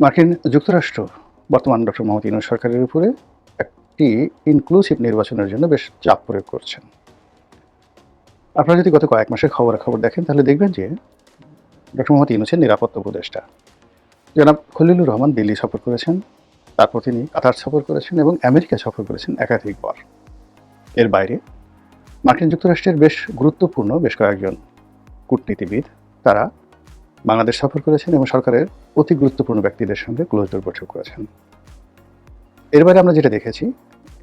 মার্কিন যুক্তরাষ্ট্র বর্তমান ডক্টর মোহাম্মদ ইউনূস সরকারের উপরে একটি ইনক্লুসিভ নির্বাচনের জন্য বেশ চাপ প্রয়োগ করছেন। আপনারা যদি গত কয়েক মাসের খবরাখবর দেখেন তাহলে দেখবেন যে ডক্টর মোহাম্মদ ইউনূসের নিরাপত্তা উপদেষ্টা জনাব খলিলুর রহমান দিল্লি সফর করেছেন, তারপর তিনি কাতার সফর করেছেন এবং আমেরিকা সফর করেছেন একাধিকবার। এর বাইরে মার্কিন যুক্তরাষ্ট্রের বেশ গুরুত্বপূর্ণ বেশ কয়েকজন কূটনীতিবিদ তারা বাংলাদেশ সফর করেছেন এবং সরকারের অতি গুরুত্বপূর্ণ ব্যক্তিদের সঙ্গে ক্লোজ ডোর বৈঠক করেছেন। এর বাইরে আমরা যেটা দেখেছি,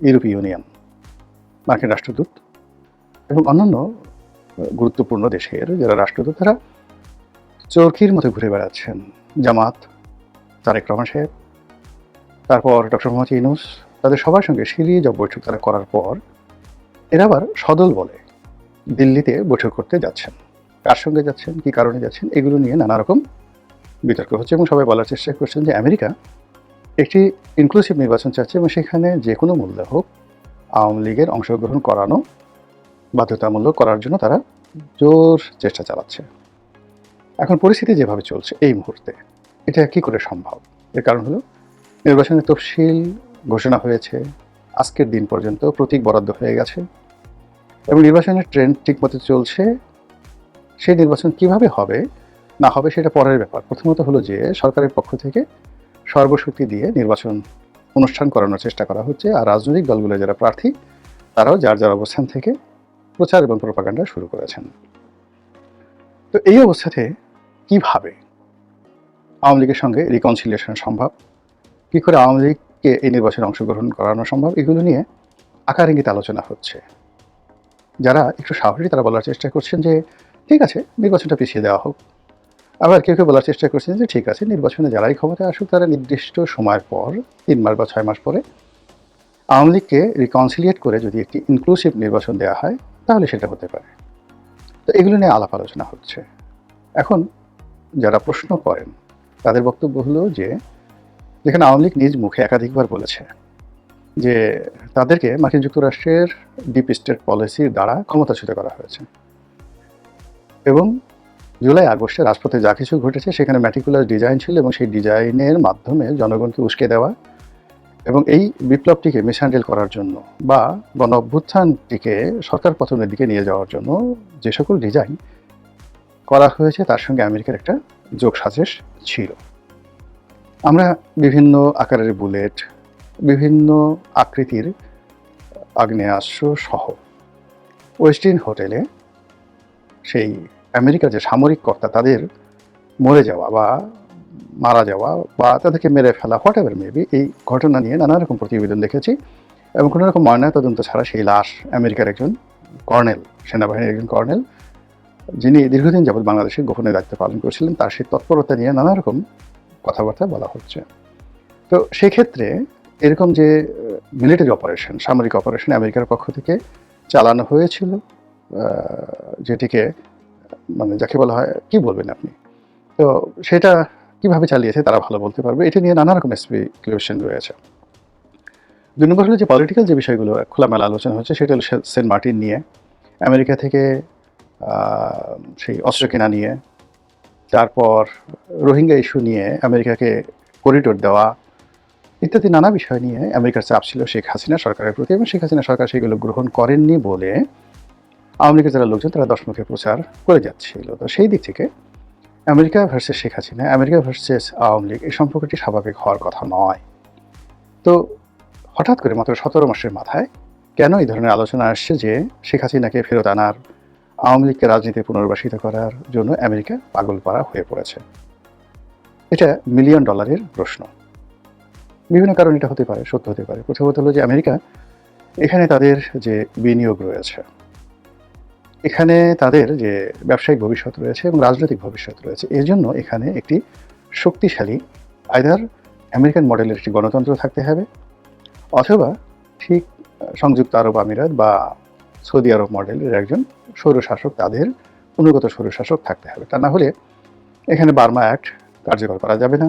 ইউরোপীয় ইউনিয়ন, মার্কিন রাষ্ট্রদূত এবং অন্যান্য গুরুত্বপূর্ণ দেশের যারা রাষ্ট্রদূত তারা চরকির মতো ঘুরে বেড়াচ্ছেন। জামাত, তারেক রহমান সাহেব, তারপর ডক্টর মোহাম্মদ ইউনূস, তাদের সবার সঙ্গে সিরিজ অফ বৈঠক তারা করার পর এরা আবার সদল বলে দিল্লিতে বৈঠক করতে যাচ্ছেন। কার সঙ্গে যাচ্ছেন, কী কারণে যাচ্ছেন, এগুলো নিয়ে নানা রকম বিতর্ক হচ্ছে এবং সবাই বলার চেষ্টা করছেন যে আমেরিকা একটি ইনক্লুসিভ নির্বাচন চাচ্ছে এবং সেখানে যে কোনো মূল্যে হোক আওয়ামী লীগের অংশগ্রহণ করানো বাধ্যতামূলক করার জন্য তারা জোর চেষ্টা চালাচ্ছে। এখন পরিস্থিতি যেভাবে চলছে এই মুহূর্তে এটা কী করে সম্ভব? এর কারণ হলো নির্বাচনের তফসিল ঘোষণা হয়েছে, আজকের দিন পর্যন্ত প্রতীক বরাদ্দ হয়ে গেছে এবং নির্বাচনের ট্রেন্ড ঠিকমতো চলছে। সেই নির্বাচন কিভাবে হবে না হবে সেটা পরের ব্যাপার। প্রথমত হলো যে সরকারের পক্ষ থেকে সর্বশক্তি দিয়ে নির্বাচন অনুষ্ঠান করানোর চেষ্টা করা হচ্ছে, আর রাজনৈতিক দলগুলো যারা প্রার্থী তারাও যার যার অবস্থান থেকে প্রচার এবং প্রোপাগান্ডা শুরু করেছেন। তো এই অবস্থাতে কিভাবে আওয়ামী লীগের সঙ্গে রিকনসিলিয়েশন সম্ভব, কী করে আওয়ামী লীগকে এই নির্বাচনে অংশগ্রহণ করানো সম্ভব, এগুলো নিয়ে আকার ইঙ্গিত আলোচনা হচ্ছে। যারা একটু সাহসী তারা বলার চেষ্টা করছেন যে ঠিক আছে নির্বাচনটা পিছিয়ে দেওয়া হোক, আবার কেউ কেউ বলার চেষ্টা করছেন যে ঠিক আছে নির্বাচনে যারাই ক্ষমতায় আসুক তারা নির্দিষ্ট সময়ের পর 3 মাস বা 6 মাস পরে আওয়ামী লীগকে রিকনসিলিয়েট করে যদি একটি ইনক্লুসিভ নির্বাচন দেওয়া হয় তাহলে সেটা হতে পারে। তো এগুলো নিয়ে আলাপ আলোচনা হচ্ছে। এখন যারা প্রশ্ন করেন তাদের বক্তব্য হলো যে যেখানে আওয়ামী লীগ নিজ মুখে একাধিকবার বলেছে যে তাদেরকে মার্কিন যুক্তরাষ্ট্রের ডিপ স্টেট পলিসির দ্বারা ক্ষমতাচ্যুত করা হয়েছে এবং জুলাই আগস্টে রাজপথে যা কিছু ঘটেছে সেখানে ম্যাটিকুলার ডিজাইন ছিল এবং সেই ডিজাইনের মাধ্যমে জনগণকে উস্কে দেওয়া এবং এই বিপ্লবটিকে মিসহ্যান্ডেল করার জন্য বা গণ অভ্যুত্থানটিকে সরকার পতনের দিকে নিয়ে যাওয়ার জন্য যে সকল ডিজাইন করা হয়েছে তার সঙ্গে আমেরিকার একটা যোগসাজশ ছিল। আমরা বিভিন্ন আকারের বুলেট, বিভিন্ন আকৃতির আগ্নেয়াস্ত্র সহ ওয়েস্টিন হোটেলে সেই আমেরিকার যে সামরিক কর্তা তাদের মরে যাওয়া বা মারা যাওয়া বা তাদেরকে মেরে ফেলা হোয়াট এভার মেবি এই ঘটনা নিয়ে নানা রকম প্রতিবেদন দেখেছি এবং কোনো রকম ময়নাতদন্ত ছাড়া সেই লাশ আমেরিকার একজন কর্নেল, সেনাবাহিনীর একজন কর্নেল যিনি দীর্ঘদিন যাবৎ বাংলাদেশের গোপনে দায়িত্ব পালন করেছিলেন তার সেই তৎপরতা নিয়ে নানা রকম কথাবার্তা বলা হচ্ছে। তো সেক্ষেত্রে এরকম যে মিলিটারি অপারেশন, সামরিক অপারেশন আমেরিকার পক্ষ থেকে চালানো হয়েছিল, যেটিকে মানে যাকে বলা হয় কী বলবেন আপনি, তো সেটা কীভাবে চালিয়েছে তারা ভালো বলতে পারবে। এটা নিয়ে নানা রকম স্পেকুলেশন রয়েছে। 2 নম্বর হলো যে পলিটিক্যাল যে বিষয়গুলো খোলামেলা আলোচনা হচ্ছে সেটা হলো সেন্ট মার্টিন নিয়ে, আমেরিকা থেকে সেই অস্ত্র কেনা নিয়ে, তারপর রোহিঙ্গা ইস্যু নিয়ে আমেরিকাকে করিডোর দেওয়া ইত্যাদি নানা বিষয় নিয়ে আমেরিকার চাপ ছিল শেখ হাসিনা সরকারের প্রতি এবং শেখ হাসিনা সরকার সেগুলো গ্রহণ করেননি বলে আওয়ামী লীগের যারা লোকজন তারা দশমুখে প্রচার করে যাচ্ছিল। তো সেই দিক থেকে America versus Sheikh Hasina, America versus Awami League এই সম্পর্কটি স্বাভাবিক হওয়ার কথা নয়। তো হঠাৎ করে মাত্র 17 মাসের মাথায় কেন এই ধরনের আলোচনা আসছে যে শেখ হাসিনাকে ফেরত আনার, আওয়ামী লীগকে রাজনীতি পুনর্বাসিত করার জন্য আমেরিকা পাগলপাড়া হয়ে পড়েছে? এটা $মিলিয়ন প্রশ্ন। বিভিন্ন কারণ এটা হতে পারে, সত্য হতে পারে। প্রথমত হলো যে আমেরিকা এখানে তাদের যে বিনিয়োগ রয়েছে, এখানে তাদের যে ব্যবসায়িক ভবিষ্যৎ রয়েছে এবং রাজনৈতিক ভবিষ্যৎ রয়েছে, এর জন্য এখানে একটি শক্তিশালী আইদার আমেরিকান মডেলের একটি গণতন্ত্র থাকতে হবে অথবা ঠিক সংযুক্ত আরব আমিরাত বা সৌদি আরব মডেলের একজন স্বৈরশাসক, তাদের অনুগত স্বৈরশাসক থাকতে হবে। তা না হলে এখানে বার্মা অ্যাক্ট কার্যকর করা যাবে না,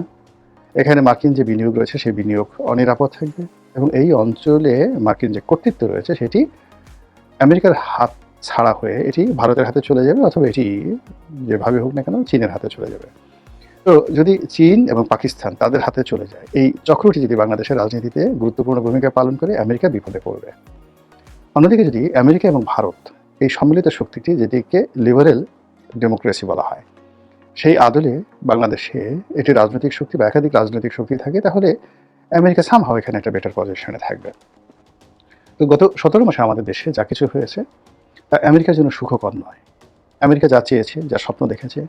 এখানে মার্কিন যে বিনিয়োগ রয়েছে সেই বিনিয়োগ অনিরাপদ থাকবে এবং এই অঞ্চলে মার্কিন যে কর্তৃত্ব রয়েছে সেটি আমেরিকার হাত ছাড়া হয়ে এটি ভারতের হাতে চলে যাবে অথবা এটি যেভাবে হোক না কেন চীনের হাতে চলে যাবে। তো তো যদি চীন এবং পাকিস্তান তাদের হাতে চলে যায়, এই চক্রটি যদি বাংলাদেশের রাজনীতিতে গুরুত্বপূর্ণ ভূমিকা পালন করে, আমেরিকা বিপদে পড়বে। অন্যদিকে যদি আমেরিকা এবং ভারত এই সম্মিলিত শক্তিটি, যেটিকে লিবারেল ডেমোক্রেসি বলা হয়, সেই আদলে বাংলাদেশে এটি রাজনৈতিক শক্তি বা একাধিক রাজনৈতিক শক্তি থাকে, তাহলে আমেরিকা সামহাও এখানে একটা বেটার পজিশনে থাকবে। তো গত 17 মাসে আমাদের দেশে যা কিছু হয়েছে তা আমেরিকার জন্য সুখকর নয়। আমেরিকা যা চেয়েছে, যা স্বপ্ন দেখেছে,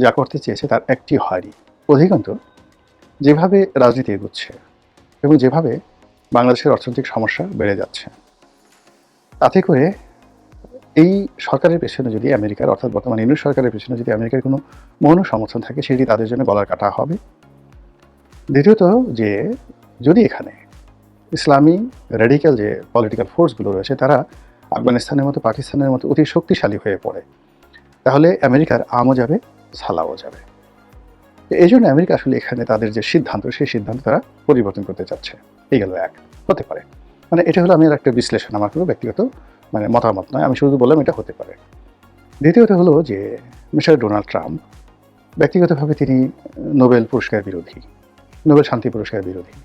যা করতে চেয়েছে তার একটি হয়নি। অধিকন্তু যেভাবে রাজনীতি এগোচ্ছে এবং যেভাবে বাংলাদেশের অর্থনৈতিক সমস্যা বেড়ে যাচ্ছে, তাতে করে এই সরকারের পেছনে যদি আমেরিকার, অর্থাৎ বর্তমান ইউনিট সরকারের পেছনে যদি আমেরিকার কোনো মৌন সমর্থন থাকে, সেটি তাদের জন্য গলার কাটা হবে। দ্বিতীয়ত, যে যদি এখানে ইসলামী রেডিক্যাল যে পলিটিক্যাল ফোর্সগুলো রয়েছে তারা আফগানিস্তানের মতো, পাকিস্তানের মতো অতি শক্তিশালী হয়ে পড়ে, তাহলে আমেরিকার আমও যাবে, সালাও যাবে। এই জন্য আমেরিকা আসলে এখানে তাদের যে সিদ্ধান্ত, সেই সিদ্ধান্ত তারা পরিবর্তন করতে চাচ্ছে। এই গেল এক, হতে পারে। মানে এটা হলো আমি একটা বিশ্লেষণ, আমার কোনো ব্যক্তিগত মতামত নয়, আমি শুধু বললাম এটা হতে পারে। দ্বিতীয়ত হলো যে মিস্টার ডোনাল্ড ট্রাম্প ব্যক্তিগতভাবে তিনি নোবেল পুরস্কার বিরোধী, নোবেল শান্তি পুরস্কার বিরোধী।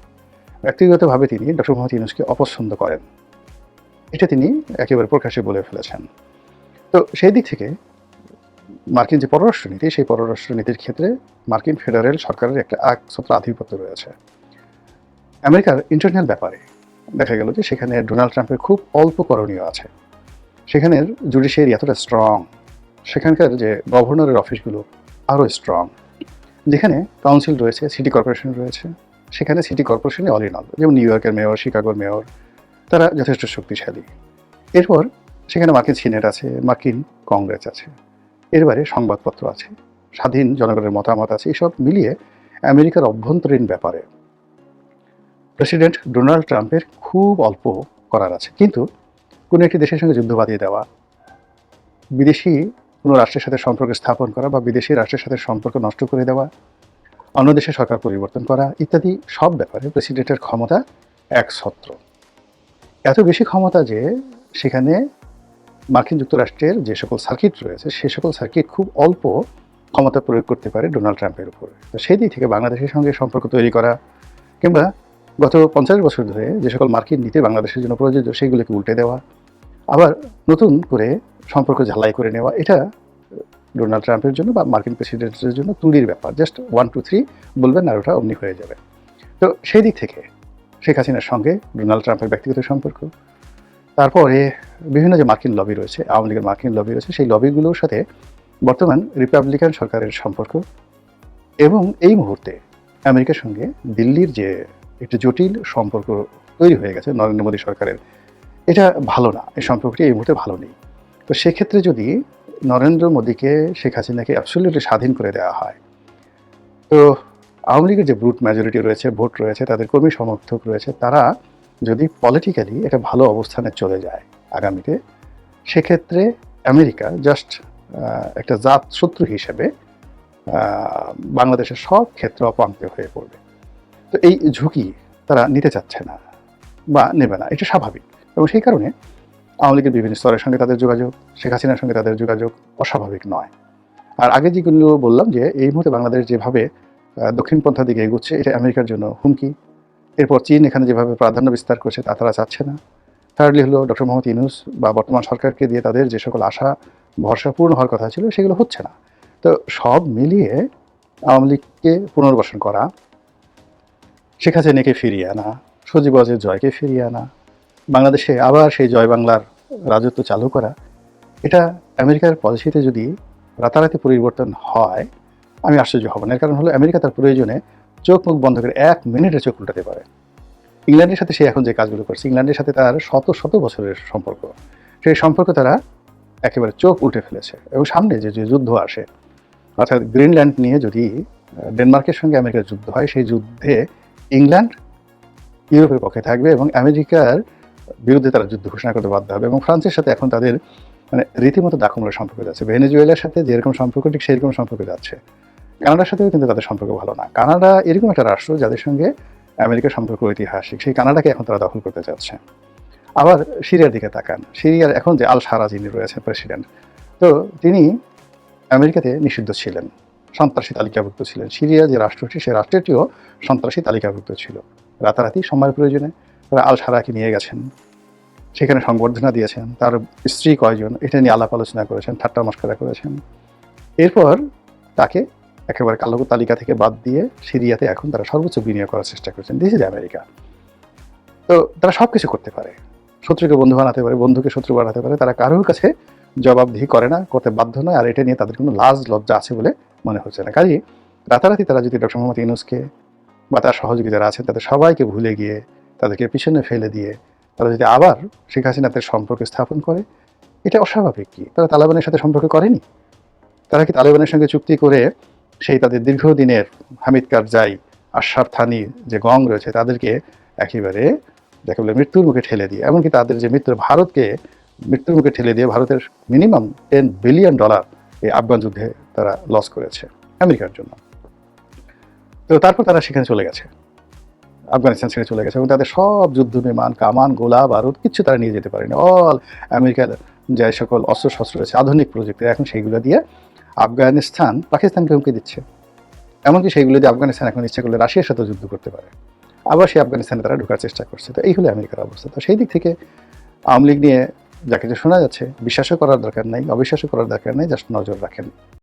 ব্যক্তিগতভাবে তিনি ডক্টর মোহাম্মদ ইউনূসকে অপছন্দ করেন, এটা তিনি একেবারে প্রকাশ্যে বলে ফেলেছেন। তো সেই দিক থেকে মার্কিন যে পররাষ্ট্রনীতি, সেই পররাষ্ট্রনীতির ক্ষেত্রে মার্কিন ফেডারেল সরকারের একটা একছত্র আধিপত্য রয়েছে। আমেরিকার ইন্টারনাল ব্যাপারে দেখা গেল যে সেখানে ডোনাল্ড ট্রাম্পের খুব অল্প করণীয় আছে। সেখানের জুডিশিয়ারি এতটা স্ট্রং, সেখানকার যে গভর্নরের অফিসগুলো আরও স্ট্রং, যেখানে কাউন্সিল রয়েছে, সিটি কর্পোরেশন রয়েছে, সেখানে সিটি কর্পোরেশনে অল ইন অল, যেমন নিউ ইয়র্কের মেয়র, শিকাগোর মেয়র, তারা যথেষ্ট শক্তিশালী। এরপর সেখানে মার্কিন সিনেট আছে, মার্কিন কংগ্রেস আছে, এরবারে সংবাদপত্র আছে, স্বাধীন জনগণের মতামত আছে। এইসব মিলিয়ে আমেরিকার অভ্যন্তরীণ ব্যাপারে প্রেসিডেন্ট ডোনাল্ড ট্রাম্পের খুব অল্প করার আছে। কিন্তু কোনো একটি দেশের সঙ্গে যুদ্ধ বাঁধিয়ে দেওয়া, বিদেশি কোনো রাষ্ট্রের সাথে সম্পর্ক স্থাপন করা বা বিদেশি রাষ্ট্রের সাথে সম্পর্ক নষ্ট করে দেওয়া, অন্য দেশের সরকার পরিবর্তন করা ইত্যাদি সব ব্যাপারে প্রেসিডেন্টের ক্ষমতা একছত্র। এত বেশি ক্ষমতা যে সেখানে মার্কিন যুক্তরাষ্ট্রের যে সকল সার্কিট রয়েছে, সে সকল সার্কিট খুব অল্প ক্ষমতা প্রয়োগ করতে পারে ডোনাল্ড ট্রাম্পের উপরে। তো সেই দিক থেকে বাংলাদেশের সঙ্গে সম্পর্ক তৈরি করা, কিংবা গত 50 বছর ধরে যে সকল মার্কিন নীতি বাংলাদেশের জন্য প্রযোজ্য সেগুলোকে উল্টে দেওয়া, আবার নতুন করে সম্পর্ক ঝালাই করে নেওয়া, এটা ডোনাল্ড ট্রাম্পের জন্য বা মার্কিন প্রেসিডেন্টের জন্য তুলির ব্যাপার। জাস্ট 1 2 3 বলবেন আর ওটা অমনি হয়ে যাবে। তো সেই দিক থেকে শেখ হাসিনার সঙ্গে ডোনাল্ড ট্রাম্পের ব্যক্তিগত সম্পর্ক, তারপরে বিভিন্ন যে মার্কিন লবি রয়েছে, আওয়ামী লীগের মার্কিন লবি রয়েছে, সেই লবিগুলোর সাথে বর্তমান রিপাবলিকান সরকারের সম্পর্ক, এবং এই মুহূর্তে আমেরিকার সঙ্গে দিল্লির যে একটি জটিল সম্পর্ক তৈরি হয়ে গেছে নরেন্দ্র মোদী সরকারের, এটা ভালো না, এই সম্পর্কটি এই মুহূর্তে ভালো নেই। তো সেক্ষেত্রে যদি নরেন্দ্র মোদীকে, শেখ হাসিনাকে অ্যাবসলিউটলি স্বাধীন করে দেওয়া হয়, তো আওয়ামী লীগের যে ব্রুট মেজরিটি রয়েছে, ভোট রয়েছে, তাদের কর্মী সমর্থক রয়েছে, তারা যদি পলিটিক্যালি একটা ভালো অবস্থানে চলে যায় আগামীতে, সেক্ষেত্রে আমেরিকা জাস্ট একটা জাত শত্রু হিসেবে বাংলাদেশের সব ক্ষেত্রে অপাঙ্ক্ত হয়ে পড়বে। তো এই ঝুঁকি তারা নিতে চাচ্ছে না বা নেবে না, এটা স্বাভাবিক। এবং সেই কারণে আওয়ামী লীগের বিভিন্ন স্তরের সঙ্গে তাদের যোগাযোগ, শেখ হাসিনার সঙ্গে তাদের যোগাযোগ অস্বাভাবিক নয়। আর আগে যেগুলো বললাম যে এই মুহূর্তে বাংলাদেশ যেভাবে দক্ষিণপন্থার দিকে এগোচ্ছে, এটা আমেরিকার জন্য হুমকি। এরপর চীন এখানে যেভাবে প্রাধান্য বিস্তার করছে তা তারা চাচ্ছে না। থার্ডলি হলো ডক্টর মোহাম্মদ ইউনূস বা বর্তমান সরকারকে দিয়ে তাদের যে সকল আশা ভরসা পূর্ণ হওয়ার কথা ছিল, সেগুলো হচ্ছে না। তো সব মিলিয়ে আওয়ামী লীগকে পুনর্বাসন করা, শেখ হাসিনাকে ফিরিয়ে আনা, সজীব ওয়াজেদ জয়কে ফিরিয়ে আনা, বাংলাদেশে আবার সেই জয় বাংলার রাজত্ব চালু করা, এটা আমেরিকার পলিসিতে যদি রাতারাতি পরিবর্তন হয়, আমি আশ্চর্য হব না। এর কারণ হলো আমেরিকা তার প্রয়োজনে চোখ মুখ বন্ধ করে 1 মিনিটে চোখ উল্টাতে পারে। ইংল্যান্ডের সাথে সে এখন যে কাজগুলো করছে, ইংল্যান্ডের সাথে তার শত শত বছরের সম্পর্ক, সেই সম্পর্ক তারা একেবারে চোখ উল্টে ফেলেছে। এবং সামনে যে যুদ্ধ আসে, অর্থাৎ গ্রিনল্যান্ড নিয়ে যদি ডেনমার্কের সঙ্গে আমেরিকার যুদ্ধ হয়, সেই যুদ্ধে ইংল্যান্ড ইউরোপের পক্ষে থাকবে এবং আমেরিকার বিরুদ্ধে তারা যুদ্ধ ঘোষণা করতে বাধ্য হবে। এবং ফ্রান্সের সাথে এখন তাদের রীতিমতো দাখমূলক সম্পর্ক যাচ্ছে। ভেনেজুয়েলার সাথে যেরকম সম্পর্ক, ঠিক সেরকম সম্পর্ক যাচ্ছে। কানাডার সাথেও কিন্তু তাদের সম্পর্ক ভালো না। কানাডা এরকম একটা রাষ্ট্র যাদের সঙ্গে আমেরিকার সম্পর্ক ঐতিহাসিক, সেই কানাডাকে এখন তারা দখল করতে চাচ্ছে। আবার সিরিয়ার দিকে তাকান, সিরিয়ার এখন যে আল সারা যিনি রয়েছেন প্রেসিডেন্ট, তো তিনি আমেরিকাতে নিষিদ্ধ ছিলেন, সন্ত্রাসী তালিকাভুক্ত ছিলেন। সিরিয়া যে রাষ্ট্রটি, সেই রাষ্ট্রটিও সন্ত্রাসী তালিকাভুক্ত ছিল। রাতারাতি সময়ের প্রয়োজনে তারা আল সারাকে নিয়ে গেছেন, সেখানে সংবর্ধনা দিয়েছেন, তার স্ত্রী কয়জন এটা নিয়ে আলাপ আলোচনা করেছেন, ঠাট্টা মশকরা করেছেন। এরপর তাকে একেবারে কালো তালিকা থেকে বাদ দিয়ে সিরিয়াতে এখন তারা সর্বোচ্চ বিনিয়োগ করার চেষ্টা করছেন। This is America. তো তারা সব কিছু করতে পারে, শত্রুকে বন্ধু বানাতে পারে, বন্ধুকে শত্রু বানাতে পারে, তারা কারোর কাছে জবাবদিহি করে না, করতে বাধ্য নয়, আর এটা নিয়ে তাদের কোনো লাজ লজ্জা আছে বলে মনে হচ্ছে না। কাজেই রাতারাতি তারা যদি ডক্টর মোহাম্মদ ইউনূসকে বা তার সহযোগী যারা আছেন তাদের সবাইকে ভুলে গিয়ে, তাদেরকে পিছনে ফেলে দিয়ে তারা যদি আবার শেখ হাসিনাদের সম্পর্ক স্থাপন করে, এটা অস্বাভাবিক কি? তারা তালেবানের সাথে সম্পর্ক করেনি? তারা কি তালেবানের সঙ্গে চুক্তি করে সেই তাদের দীর্ঘদিনের হামিদ কারজাই, আশরাফ থানি যে গং রয়েছে তাদেরকে একেবারে যাকে বলে মৃত্যুর মুখে ঠেলে দিয়ে, এমনকি তাদের যে ভারতকে মৃত্যুর মুখে ঠেলে দিয়ে ভারতের মিনিমাম $10 বিলিয়ন এই আফগান যুদ্ধে তারা লস করেছে আমেরিকার জন্য। তো তারপর তারা সেখানে চলে গেছে, আফগানিস্তান ছেড়ে চলে গেছে, এবং তাদের সব যুদ্ধ বিমান, কামান, গোলা বারুদ কিচ্ছু তারা নিয়ে যেতে পারেনি। অল আমেরিকার যে সকল অস্ত্রশস্ত্র রয়েছে, আধুনিক প্রযুক্তি, এখন সেইগুলো দিয়ে আফগানিস্তান পাকিস্তানকে হুমকি দিচ্ছে। এমনকি সেইগুলো দিয়ে আফগানিস্তান এখন ইচ্ছা করলে রাশিয়ার সাথে যুদ্ধ করতে পারে। আবার সেই আফগানিস্তানে তারা ঢোকার চেষ্টা করছে। তো এই হলো আমেরিকার অবস্থা। তো সেই দিক থেকে আওয়ামী লীগ নিয়ে যা কিছু শোনা যাচ্ছে, বিশ্বাসও করার দরকার নাই, অবিশ্বাসও করার দরকার নাই, জাস্ট নজর রাখেন।